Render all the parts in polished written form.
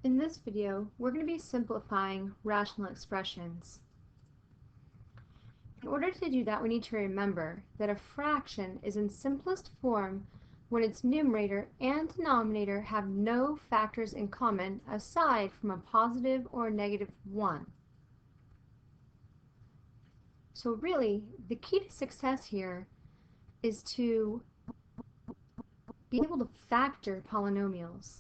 In this video, we're going to be simplifying rational expressions. In order to do that, we need to remember that a fraction is in simplest form when its numerator and denominator have no factors in common aside from a positive or negative 1. So really, the key to success here is to be able to factor polynomials.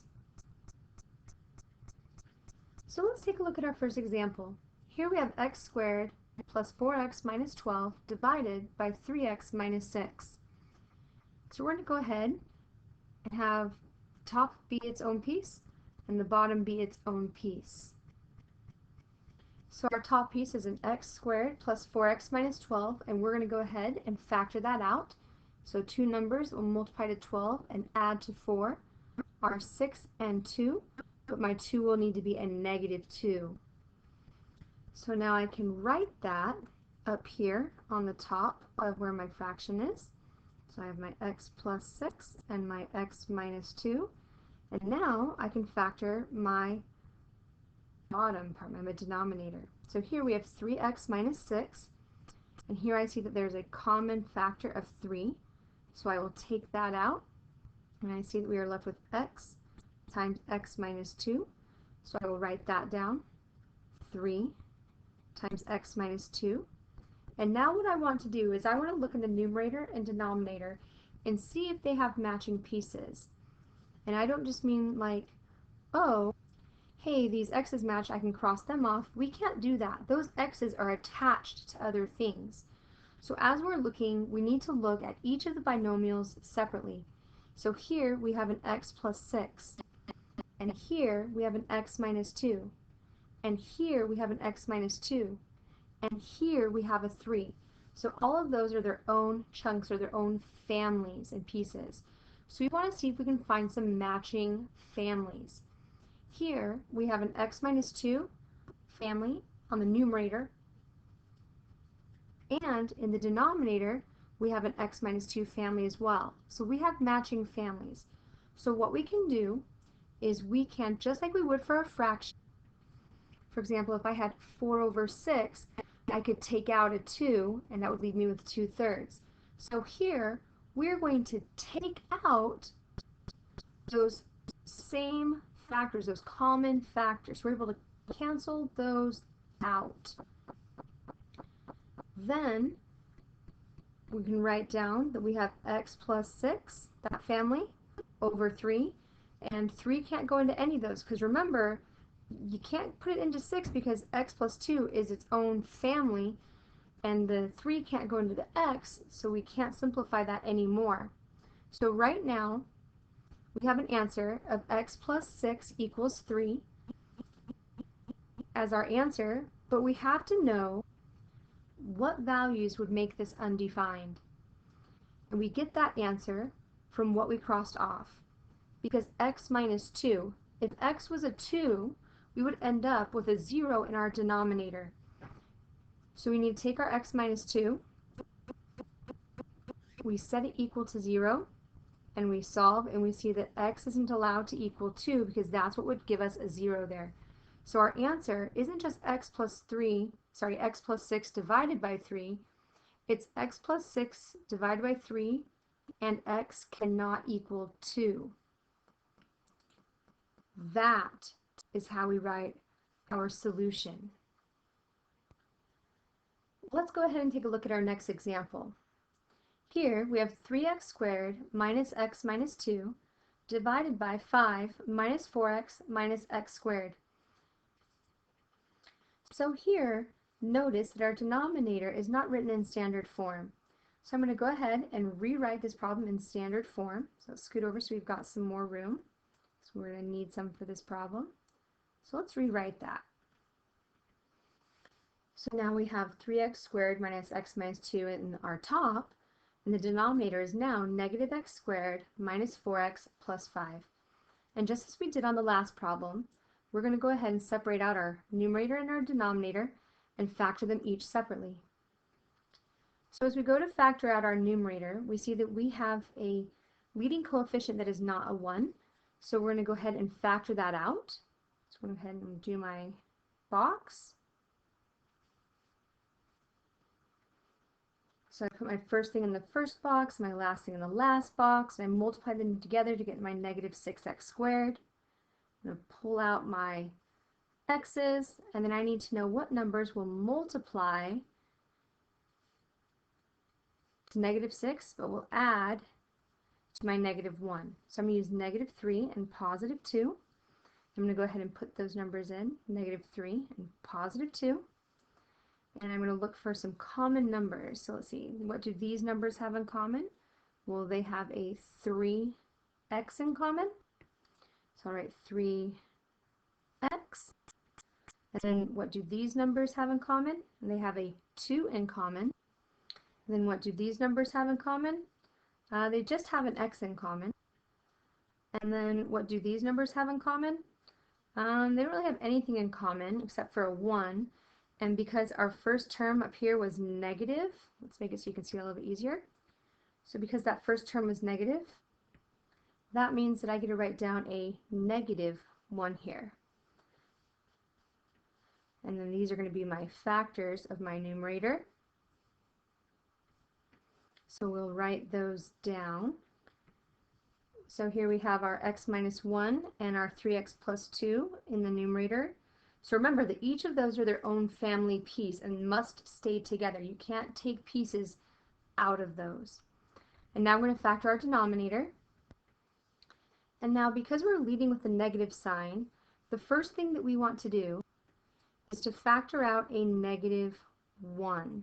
So let's take a look at our first example. Here we have x squared plus 4x minus 12 divided by 3x minus 6. So we're going to go ahead and have the top be its own piece and the bottom be its own piece. So our top piece is an x squared plus 4x minus 12, and we're going to go ahead and factor that out. So two numbers will multiply to 12 and add to 4 are 6 and 2, but my 2 will need to be a negative 2. So now I can write that up here on the top of where my fraction is. So I have my x plus 6 and my x minus 2. And now I can factor my bottom part, my denominator. So here we have 3x minus 6. And here I see that there's a common factor of 3. So I will take that out. And I see that we are left with x times x minus 2. So I will write that down. 3 times x minus 2. And now what I want to do is I want to look in the numerator and denominator and see if they have matching pieces. And I don't just mean like, oh, hey, these x's match, I can cross them off. We can't do that. Those x's are attached to other things. So as we're looking, we need to look at each of the binomials separately. So here we have an x plus 6. And here we have an x minus 2. And here we have an x minus 2. And here we have a 3. So all of those are their own chunks or their own families and pieces. So we want to see if we can find some matching families. Here we have an x minus 2 family on the numerator. And in the denominator, we have an x minus 2 family as well. So we have matching families. So what we can do is we can, just like we would for a fraction, for example, if I had 4 over 6, I could take out a 2, and that would leave me with 2/3. So here, we're going to take out those same factors, those common factors. We're able to cancel those out. Then we can write down that we have x plus 6, that family, over 3. And 3 can't go into any of those, because remember, you can't put it into 6 because x plus 2 is its own family, and the 3 can't go into the x, so we can't simplify that anymore. So right now, we have an answer of x plus 6 equals 3 as our answer, but we have to know what values would make this undefined. And we get that answer from what we crossed off, because x minus 2, if x was a 2, we would end up with a 0 in our denominator. So we need to take our x minus 2, we set it equal to 0, and we solve, and we see that x isn't allowed to equal 2 because that's what would give us a 0 there. So our answer isn't just x plus 6 divided by 3, it's x plus 6 divided by 3, and x cannot equal 2. That is how we write our solution. Let's go ahead and take a look at our next example. Here we have 3x squared minus x minus 2 divided by 5 minus 4x minus x squared. So here, notice that our denominator is not written in standard form. So I'm going to go ahead and rewrite this problem in standard form. So let's scoot over so we've got some more room. So we're going to need some for this problem. So let's rewrite that. So now we have 3x squared minus x minus 2 in our top, and the denominator is now negative x squared minus 4x plus 5. And just as we did on the last problem, we're going to go ahead and separate out our numerator and our denominator and factor them each separately. So as we go to factor out our numerator, we see that we have a leading coefficient that is not a 1. So we're going to go ahead and factor that out. So So I'm going to go ahead and do my box. So I put my first thing in the first box, my last thing in the last box, and I multiply them together to get my negative 6x squared. I'm going to pull out my x's, and then I need to know what numbers will multiply to negative 6, but will add to my negative 1. So I'm going to use negative 3 and positive 2. I'm going to go ahead and put those numbers in, negative 3 and positive 2. And I'm going to look for some common numbers. So let's see, what do these numbers have in common? Well, they have a 3x in common. So I'll write 3x. And then what do these numbers have in common? And they have a 2 in common. And then what do these numbers have in common? They just have an x in common. And then what do these numbers have in common? They don't really have anything in common except for a 1. And because our first term up here was negative, let's make it so you can see it a little bit easier. So because that first term was negative, that means that I get to write down a negative 1 here. And then these are going to be my factors of my numerator. So we'll write those down. So here we have our x minus 1 and our 3x plus 2 in the numerator. So remember that each of those are their own family piece and must stay together. You can't take pieces out of those. And now we're going to factor our denominator. And now because we're leading with the negative sign, the first thing that we want to do is to factor out a negative 1.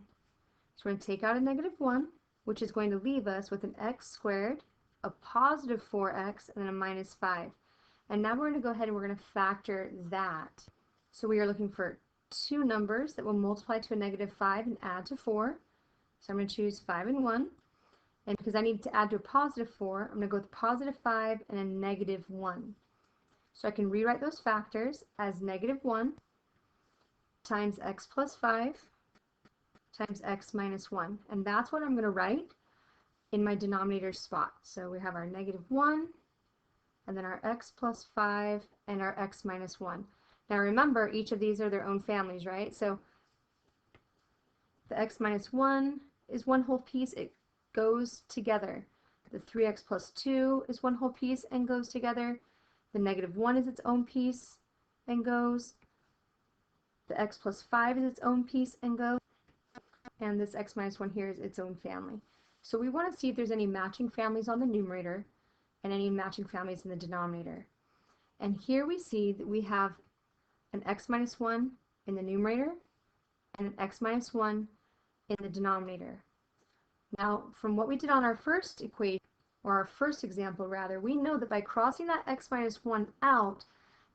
So we're going to take out a negative 1, which is going to leave us with an x squared, a positive 4x, and then a minus 5. And now we're going to go ahead and we're going to factor that. So we are looking for two numbers that will multiply to a negative 5 and add to 4. So I'm going to choose 5 and 1. And because I need to add to a positive 4, I'm going to go with positive 5 and a negative 1. So I can rewrite those factors as negative 1 times x plus 5 times x minus 1. And that's what I'm going to write in my denominator spot. So we have our negative 1, and then our x plus 5, and our x minus 1. Now remember, each of these are their own families, right? So the x minus 1 is one whole piece. It goes together. The 3x plus 2 is one whole piece and goes together. The negative 1 is its own piece and goes. The x plus 5 is its own piece and goes. And this x minus 1 here is its own family. So we want to see if there's any matching families on the numerator and any matching families in the denominator. And here we see that we have an x minus 1 in the numerator and an x minus 1 in the denominator. Now, from what we did on our first equation, or our first example rather, we know that by crossing that x minus 1 out,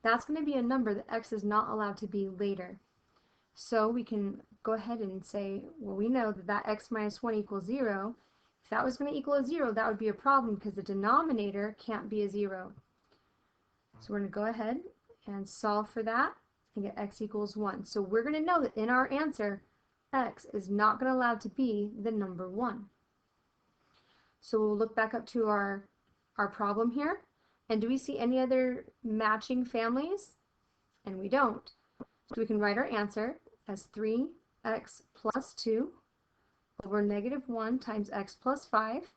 that's going to be a number that x is not allowed to be later. So we can go ahead and say, well, we know that that x minus 1 equals 0. If that was going to equal a 0, that would be a problem because the denominator can't be a 0. So we're going to go ahead and solve for that and get x equals 1. So we're going to know that in our answer, x is not going to allow to be the number 1. So we'll look back up to our problem here. And do we see any other matching families? And we don't. So we can write our answer as 3x plus 2 over negative 1 times x plus 5.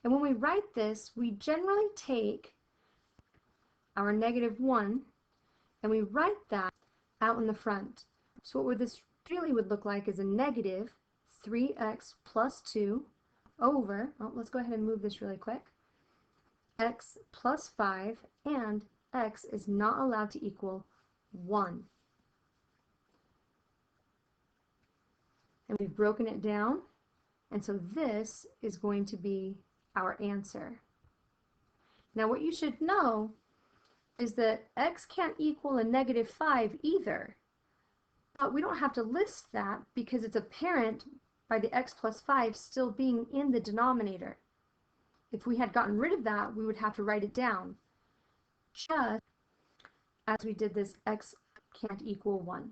And when we write this, we generally take our negative 1 and we write that out in the front. So what this really would look like is a negative 3x plus 2 over, well, let's go ahead and move this really quick, x plus 5, and x is not allowed to equal 1. And we've broken it down, and so this is going to be our answer. Now what you should know is that x can't equal a negative 5 either. But we don't have to list that because it's apparent by the x plus 5 still being in the denominator. If we had gotten rid of that, we would have to write it down, just as we did this x can't equal 1.